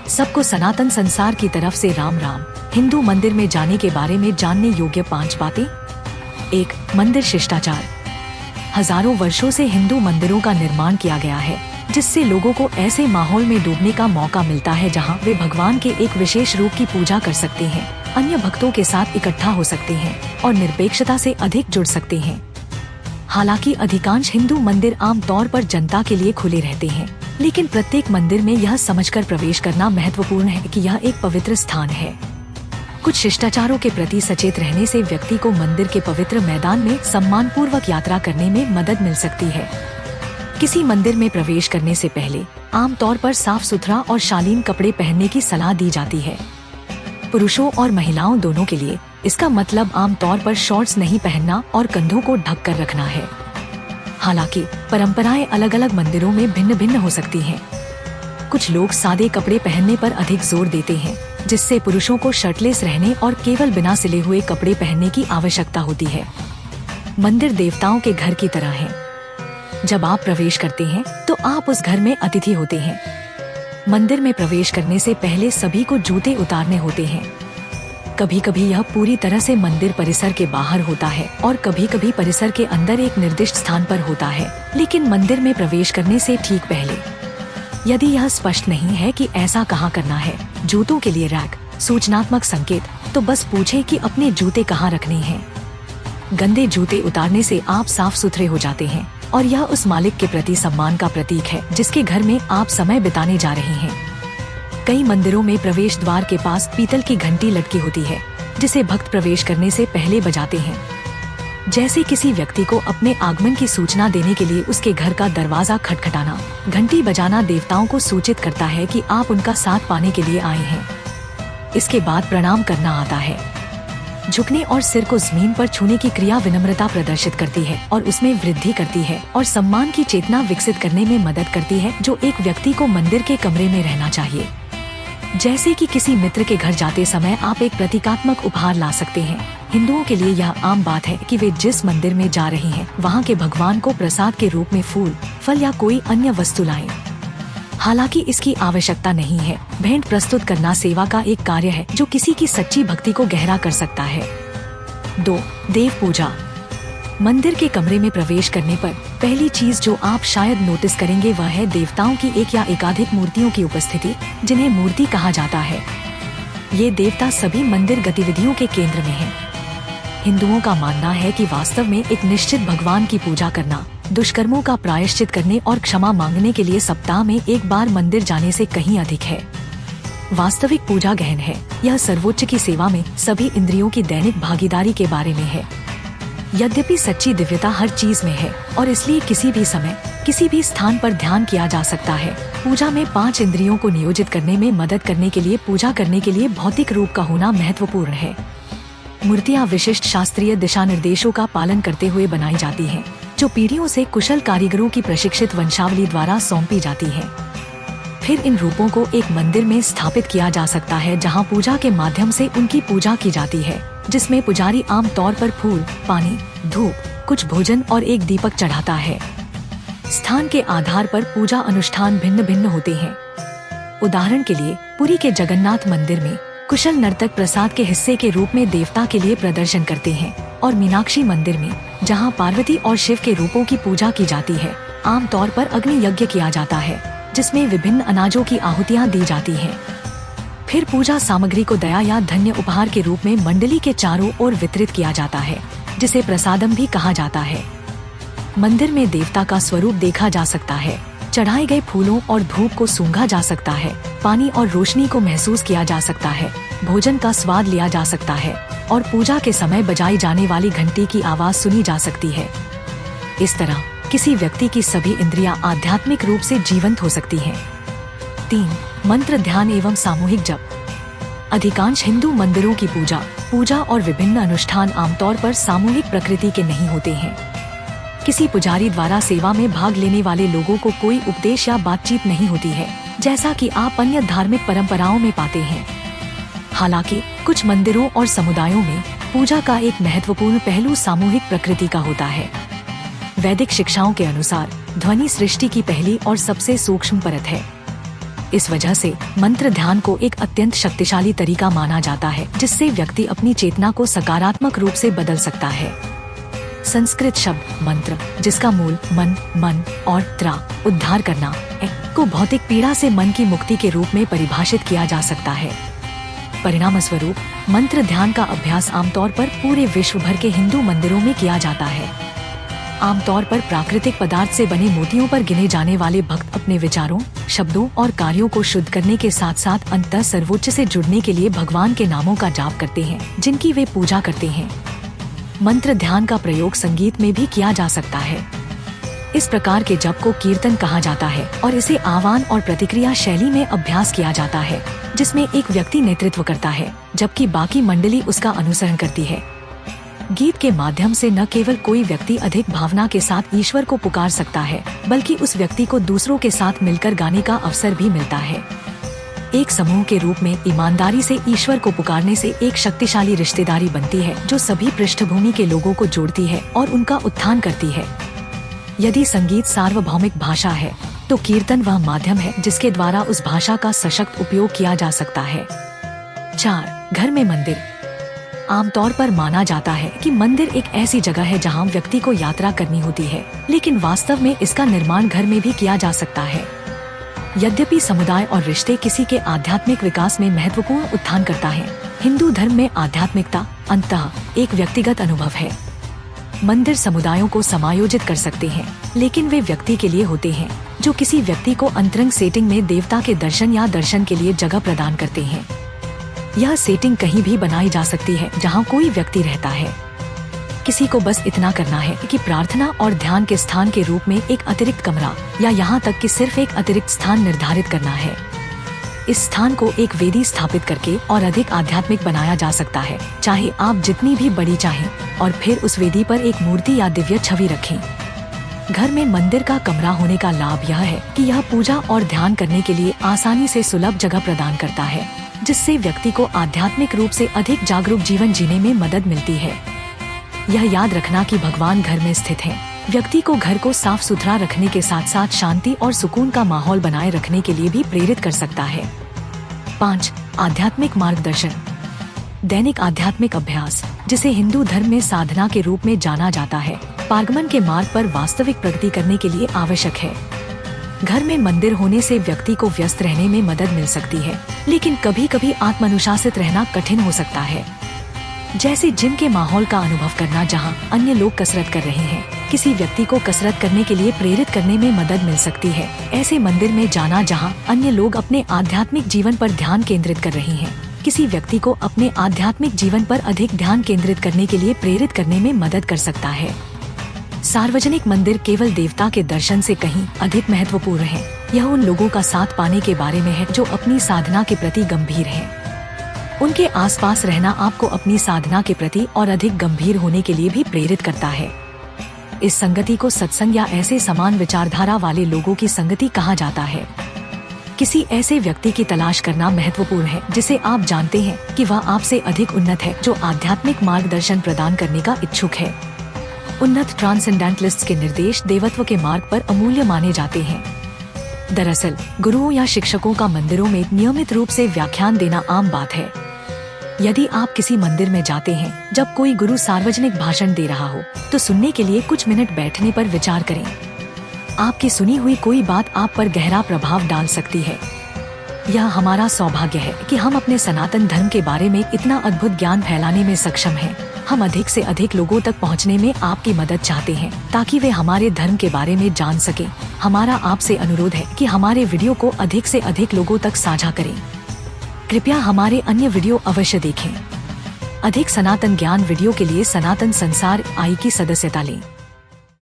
सबको सनातन संसार की तरफ से राम राम। हिंदू मंदिर में जाने के बारे में जानने योग्य 5 बातें। 1. मंदिर शिष्टाचार। हजारों वर्षों से हिंदू मंदिरों का निर्माण किया गया है, जिससे लोगों को ऐसे माहौल में डूबने का मौका मिलता है जहां वे भगवान के एक विशेष रूप की पूजा कर सकते हैं, अन्य भक्तों के साथ इकट्ठा हो सकते हैं और निरपेक्षता से अधिक जुड़ सकते हैं। हालांकि अधिकांश हिंदू मंदिर आम तौर पर जनता के लिए खुले रहते हैं, लेकिन प्रत्येक मंदिर में यह समझकर प्रवेश करना महत्वपूर्ण है कि यह एक पवित्र स्थान है। कुछ शिष्टाचारों के प्रति सचेत रहने से व्यक्ति को मंदिर के पवित्र मैदान में सम्मानपूर्वक यात्रा करने में मदद मिल सकती है। किसी मंदिर में प्रवेश करने से पहले आमतौर पर साफ सुथरा और शालीन कपड़े पहनने की सलाह दी जाती है। पुरुषों और महिलाओं दोनों के लिए इसका मतलब आमतौर पर शॉर्ट्स नहीं पहनना और कंधों को ढक कर रखना है। हालांकि परंपराएं अलग अलग मंदिरों में भिन्न भिन्न हो सकती हैं। कुछ लोग सादे कपड़े पहनने पर अधिक जोर देते हैं, जिससे पुरुषों को शर्टलेस रहने और केवल बिना सिले हुए कपड़े पहनने की आवश्यकता होती है। मंदिर देवताओं के घर की तरह है। जब आप प्रवेश करते हैं तो आप उस घर में अतिथि होते हैं। मंदिर में प्रवेश करने से पहले सभी को जूते उतारने होते हैं। कभी कभी यह पूरी तरह से मंदिर परिसर के बाहर होता है और कभी कभी परिसर के अंदर एक निर्दिष्ट स्थान पर होता है, लेकिन मंदिर में प्रवेश करने से ठीक पहले। यदि यह स्पष्ट नहीं है कि ऐसा कहाँ करना है, जूतों के लिए रैक, सूचनात्मक संकेत, तो बस पूछें कि अपने जूते कहाँ रखने हैं। गंदे जूते उतारने से आप साफ सुथरे हो जाते हैं और यह उस मालिक के प्रति सम्मान का प्रतीक है जिसके घर में आप समय बिताने जा रहे हैं। कई मंदिरों में प्रवेश द्वार के पास पीतल की घंटी लटकी होती है, जिसे भक्त प्रवेश करने से पहले बजाते हैं। जैसे किसी व्यक्ति को अपने आगमन की सूचना देने के लिए उसके घर का दरवाजा खटखटाना। घंटी बजाना देवताओं को सूचित करता है कि आप उनका साथ पाने के लिए आए हैं। इसके बाद प्रणाम करना आता है। झुकने और सिर को जमीन पर छूने की क्रिया विनम्रता प्रदर्शित करती है और उसमें वृद्धि करती है और सम्मान की चेतना विकसित करने में मदद करती है, जो एक व्यक्ति को मंदिर के कमरे में रहना चाहिए। जैसे कि किसी मित्र के घर जाते समय आप एक प्रतीकात्मक उपहार ला सकते हैं। हिंदुओं के लिए यह आम बात है कि वे जिस मंदिर में जा रहे हैं वहाँ के भगवान को प्रसाद के रूप में फूल, फल या कोई अन्य वस्तु लाएं। हालांकि इसकी आवश्यकता नहीं है। भेंट प्रस्तुत करना सेवा का एक कार्य है जो किसी की सच्ची भक्ति को गहरा कर सकता है। 2. देव पूजा। मंदिर के कमरे में प्रवेश करने पर पहली चीज जो आप शायद नोटिस करेंगे वह है देवताओं की एक या एकाधिक मूर्तियों की उपस्थिति, जिन्हें मूर्ति कहा जाता है। ये देवता सभी मंदिर गतिविधियों के केंद्र में हैं। हिंदुओं का मानना है कि वास्तव में एक निश्चित भगवान की पूजा करना, दुष्कर्मों का प्रायश्चित करने और क्षमा मांगने के लिए सप्ताह में एक बार मंदिर जाने से कहीं अधिक है। वास्तविक पूजा गहन है। यह सर्वोच्च की सेवा में सभी इंद्रियों की दैनिक भागीदारी के बारे में है। यद्यपि सच्ची दिव्यता हर चीज में है और इसलिए किसी भी समय, किसी भी स्थान पर ध्यान किया जा सकता है। पूजा में 5 इंद्रियों को नियोजित करने में मदद करने के लिए पूजा करने के लिए भौतिक रूप का होना महत्वपूर्ण है। मूर्तियाँ विशिष्ट शास्त्रीय दिशा निर्देशों का पालन करते हुए बनाई जाती हैं, जो पीढ़ियों से कुशल कारीगरों की प्रशिक्षित वंशावली द्वारा सौंपी जाती है। फिर इन रूपों को एक मंदिर में स्थापित किया जा सकता है जहां पूजा के माध्यम से उनकी पूजा की जाती है, जिसमें पुजारी आम तौर पर फूल, पानी, धूप, कुछ भोजन और एक दीपक चढ़ाता है। स्थान के आधार पर पूजा अनुष्ठान भिन्न भिन्न होते हैं। उदाहरण के लिए पुरी के जगन्नाथ मंदिर में कुशल नर्तक प्रसाद के हिस्से के रूप में देवता के लिए प्रदर्शन करते हैं और मीनाक्षी मंदिर में, जहां पार्वती और शिव के रूपों की पूजा की जाती है, आम तौर पर अग्नि यज्ञ किया जाता है, जिसमें विभिन्न अनाजों की आहुतियां दी जाती हैं। फिर पूजा सामग्री को दया या धन्य उपहार के रूप में मंडली के चारों ओर वितरित किया जाता है, जिसे प्रसादम भी कहा जाता है। मंदिर में देवता का स्वरूप देखा जा सकता है, चढ़ाए गए फूलों और धूप को सूंघा जा सकता है, पानी और रोशनी को महसूस किया जा सकता है, भोजन का स्वाद लिया जा सकता है और पूजा के समय बजाई जाने वाली घंटी की आवाज सुनी जा सकती है। इस तरह किसी व्यक्ति की सभी इंद्रियां आध्यात्मिक रूप से जीवंत हो सकती हैं। 3. मंत्र ध्यान एवं सामूहिक जप। अधिकांश हिंदू मंदिरों की पूजा और विभिन्न अनुष्ठान आमतौर पर सामूहिक प्रकृति के नहीं होते हैं। किसी पुजारी द्वारा सेवा में भाग लेने वाले लोगों को कोई उपदेश या बातचीत नहीं होती है, जैसा कि आप अन्य धार्मिक परंपराओं में पाते हैं। हालांकि कुछ मंदिरों और समुदायों में पूजा का एक महत्वपूर्ण पहलू सामूहिक प्रकृति का होता है। वैदिक शिक्षाओं के अनुसार ध्वनि सृष्टि की पहली और सबसे सूक्ष्म परत है। इस वजह से मंत्र ध्यान को एक अत्यंत शक्तिशाली तरीका माना जाता है, जिससे व्यक्ति अपनी चेतना को सकारात्मक रूप से बदल सकता है। संस्कृत शब्द मंत्र, जिसका मूल मन और त्रा उद्धार करना है, को भौतिक पीड़ा से मन की मुक्ति के रूप में परिभाषित किया जा सकता है। परिणाम स्वरूप मंत्र ध्यान का अभ्यास आमतौर पर पूरे विश्व भर के हिंदू मंदिरों में किया जाता है। आमतौर पर प्राकृतिक पदार्थ से बने मोतियों पर गिने जाने वाले भक्त अपने विचारों, शब्दों और कार्यों को शुद्ध करने के साथ साथ अंततः सर्वोच्च से जुड़ने के लिए भगवान के नामों का जाप करते हैं, जिनकी वे पूजा करते हैं। मंत्र ध्यान का प्रयोग संगीत में भी किया जा सकता है। इस प्रकार के जप को कीर्तन कहा जाता है और इसे आह्वान और प्रतिक्रिया शैली में अभ्यास किया जाता है, जिसमें एक व्यक्ति नेतृत्व करता है जबकि बाकी मंडली उसका अनुसरण करती है। गीत के माध्यम से न केवल कोई व्यक्ति अधिक भावना के साथ ईश्वर को पुकार सकता है, बल्कि उस व्यक्ति को दूसरों के साथ मिलकर गाने का अवसर भी मिलता है। एक समूह के रूप में ईमानदारी से ईश्वर को पुकारने से एक शक्तिशाली रिश्तेदारी बनती है, जो सभी पृष्ठभूमि के लोगों को जोड़ती है और उनका उत्थान करती है। यदि संगीत सार्वभौमिक भाषा है, तो कीर्तन वह माध्यम है जिसके द्वारा उस भाषा का सशक्त उपयोग किया जा सकता है। 4. घर में मंदिर। आमतौर पर माना जाता है कि मंदिर एक ऐसी जगह है जहां व्यक्ति को यात्रा करनी होती है, लेकिन वास्तव में इसका निर्माण घर में भी किया जा सकता है। यद्यपि समुदाय और रिश्ते किसी के आध्यात्मिक विकास में महत्वपूर्ण उत्थान करता है, हिंदू धर्म में आध्यात्मिकता अंततः एक व्यक्तिगत अनुभव है। मंदिर समुदायों को समायोजित कर सकते हैं, लेकिन वे व्यक्ति के लिए होते हैं जो किसी व्यक्ति को अंतरंग सेटिंग में देवता के दर्शन या दर्शन के लिए जगह प्रदान करते हैं। यह सेटिंग कहीं भी बनाई जा सकती है जहां कोई व्यक्ति रहता है। किसी को बस इतना करना है कि प्रार्थना और ध्यान के स्थान के रूप में एक अतिरिक्त कमरा या यहाँ तक कि सिर्फ एक अतिरिक्त स्थान निर्धारित करना है। इस स्थान को एक वेदी स्थापित करके और अधिक आध्यात्मिक बनाया जा सकता है, चाहे आप जितनी भी बड़ी चाहें, और फिर उस वेदी पर एक मूर्ति या दिव्य छवि रखें। घर में मंदिर का कमरा होने का लाभ यह है कि यह पूजा और ध्यान करने के लिए आसानी से सुलभ जगह प्रदान करता है, जिससे व्यक्ति को आध्यात्मिक रूप से अधिक जागरूक जीवन जीने में मदद मिलती है। यह याद रखना कि भगवान घर में स्थित है, व्यक्ति को घर को साफ सुथरा रखने के साथ साथ शांति और सुकून का माहौल बनाए रखने के लिए भी प्रेरित कर सकता है। 5. आध्यात्मिक मार्गदर्शन। दैनिक आध्यात्मिक अभ्यास, जिसे हिंदू धर्म में साधना के रूप में जाना जाता है, पारगमन के मार्ग पर वास्तविक प्रगति करने के लिए आवश्यक है। घर में मंदिर होने से व्यक्ति को व्यस्त रहने में मदद मिल सकती है, लेकिन कभी कभी आत्मानुशासित रहना कठिन हो सकता है। जैसे जिम के माहौल का अनुभव करना जहां अन्य लोग कसरत कर रहे हैं, किसी व्यक्ति को कसरत करने के लिए प्रेरित करने में मदद मिल सकती है। ऐसे मंदिर में जाना जहां अन्य लोग अपने आध्यात्मिक जीवन पर ध्यान केंद्रित कर रहे हैं, किसी व्यक्ति को अपने आध्यात्मिक जीवन पर अधिक ध्यान केंद्रित करने के लिए प्रेरित करने में मदद कर सकता है। सार्वजनिक मंदिर केवल देवता के दर्शन से कहीं अधिक महत्वपूर्ण है। यह उन लोगों का साथ पाने के बारे में है जो अपनी साधना के प्रति गंभीर हैं। उनके आसपास रहना आपको अपनी साधना के प्रति और अधिक गंभीर होने के लिए भी प्रेरित करता है। इस संगति को सत्संग या ऐसे समान विचारधारा वाले लोगों की संगति कहा जाता है। किसी ऐसे व्यक्ति की तलाश करना महत्वपूर्ण है जिसे आप जानते हैं कि वह आपसे अधिक उन्नत है, जो आध्यात्मिक मार्गदर्शन प्रदान करने का इच्छुक है। उन्नत ट्रांसेंडेंटलिस्ट्स के निर्देश देवत्व के मार्ग पर अमूल्य माने जाते हैं। दरअसल गुरुओं या शिक्षकों का मंदिरों में नियमित रूप से व्याख्यान देना आम बात है। यदि आप किसी मंदिर में जाते हैं जब कोई गुरु सार्वजनिक भाषण दे रहा हो, तो सुनने के लिए कुछ मिनट बैठने पर विचार करें। आपकी सुनी हुई कोई बात आप पर गहरा प्रभाव डाल सकती है। यह हमारा सौभाग्य है कि हम अपने सनातन धर्म के बारे में इतना अद्भुत ज्ञान फैलाने में सक्षम हैं। हम अधिक से अधिक लोगों तक पहुंचने में आपकी मदद चाहते हैं ताकि वे हमारे धर्म के बारे में जान सकें। हमारा आपसे अनुरोध है कि हमारे वीडियो को अधिक से अधिक लोगों तक साझा करें। कृपया हमारे अन्य वीडियो अवश्य देखें। अधिक सनातन ज्ञान वीडियो के लिए सनातन संसार आई की सदस्यता लें।